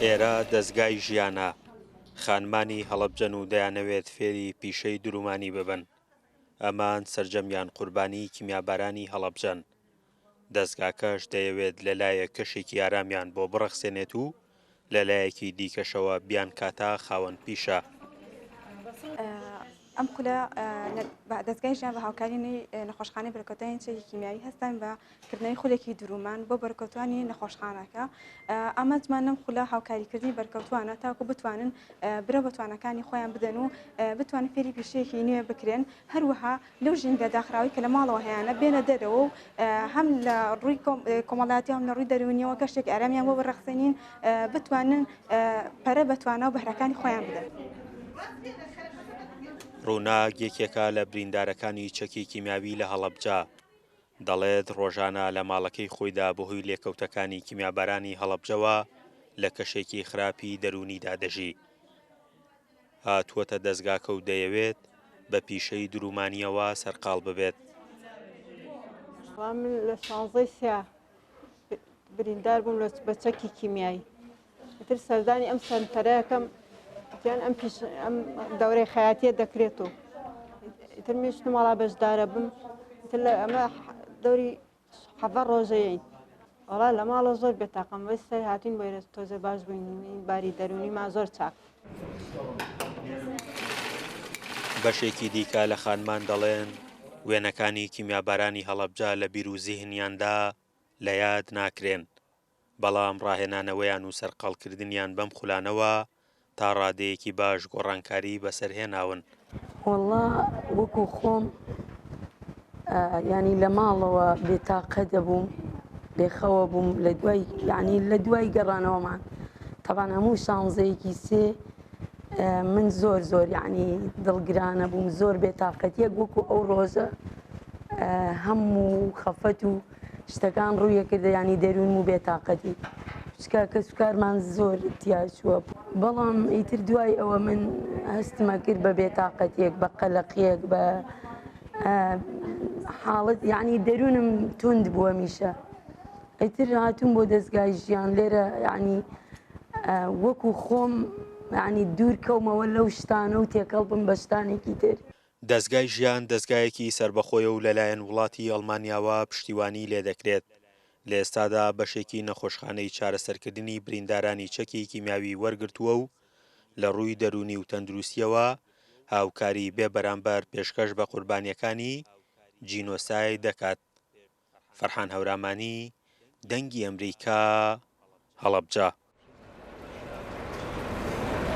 ئێرە دەستگای ژیانە، خانمانی هەڵەبجەن و دەیانەوێت فێری پیشەی درومانی ببن. ئەمان سەرجەمیان قوربانی کیمیابارانی هەڵەبجەن. دەستگاکەش دەیەوێت لەلایە کەشێکی ئارامیان بۆ بڕەخسێنێت و لەلایەکی دیکەشەوە بیان کاتە خاوەن پیشە. ئەم خولە دەستگای ژیان بە هاوکارینەی نەخۆشخانەی بەرکەوتانی چەکی کیمیاوی هەستن بە کردنەوەی خولێکی درومان بۆ بەرکەوتوانی نەخۆشخانەکە. ئامانجمان لەم خولە هاوکاریکردنی بەرکەوتوانە تاکو بتوانن برە بەتوانەکانی خۆیان بدەن و بتوانن فێری پیشەیەکی نوێ بکرێن، هەروەها لەو ژینگە داخراوی کە لە ماڵەوە هەیەە بێنە دەرەوە و هەم لە ڕووی کۆمەڵاتی هەم لە ڕووی دەرونیەوە کەشتێک ئارامیان بۆ بەڕەخسێنین بتوانن پەرە بەتوانە و بەهرەکانی خۆیان بدەن. ڕووناک یەکێکە لە بریندارەکانی چەکی کیمیاوی لە هەڵەبجە. دەڵێت ڕۆژانە لە ماڵەکەی خۆیدا بەهۆی لێکەوتەکانی کیمیابارانی هەڵەبجەوە لە کەشێکی خراپی دەرونیدا دەژی. هاتووەتە دەستگاکە و دەیەوێت بە پیشەی درومانیەوە سەرقاڵ ببێت. من لە 16 سیا بریندار بووم بە چەکی کیمیایی. تر سەردانی ئەم سەرپەرەیەکەم گیان ئەم دەورەی خەیاتیە دەکرێتەوە. تر میشتم وەڵا بەشدارە بم. تر لە ئەمە دەوری حەڤە ڕۆژەیەین. وەڵا لە ماڵە زۆر بێتاقەم وەسەر هاتین بۆ تۆزە باش بووین باری دەرونیما زۆر چاک. بەشێکی دیکە لە خانمان دەڵێن وێنەکانی کیمیابارانی هەڵەبجە لە بیر و زیهنیاندا لە یاد ناکرێن، بەڵام ڕاهێنانەوەیان و سەرقاڵکردنیان بەم خولانەوە تا ڕادەیەکی باش گۆڕانکاری بەسەرهێناون. وەڵا وەکو خۆم ینی لە ماڵەوە بێتاقە دەبووم، بێخەوە بووم لە دوای ینی لە دوای گەڕانەوەمان تەبان هەموو شانزەیەکی سێ من زۆر ینی دڵگرانە بووم، زۆر بێتاقەتیەک وەکو ئەو ڕۆژە هەموو خەفەت و شتەکان ڕوویە کردە ینی دەروون و بێتاقەتی چکە کەسوکارمان زۆر تیاچووە. بەڵام ئیتر دوای ئەوە من هەستمە کرد بە بێتاقەتیەک، بە قەلەقیەک، بە حاڵت ینی دەروونم توند بووە میشە. ئیتر هاتووم بۆ دەستگای ژیان لێرە ینی وەکو خۆم ینی دوور کەومەوە لەو شتانە و تێکەڵ بم بە شتانێکی تر. دەستگای ژیان دەستگایەکی سربەخۆیە و لەلایەن وڵاتی ئەڵمانیاوە پشتیوانی لێ دەکرێت. لە ئێستادا بەشێکی نەخۆشخانەی چارەسەرکردنی بریندارانی چەکی کیمیاوی وەرگرتووە و لە ڕووی دەرونی و تەندروستیەوە هاوکاری بێبەرامبەر پێشکەش بە قوربانیەکانی جینۆساید دەکات. فەرحان هەورامانی، دەنگی ئەمریکا، هەڵەبجە.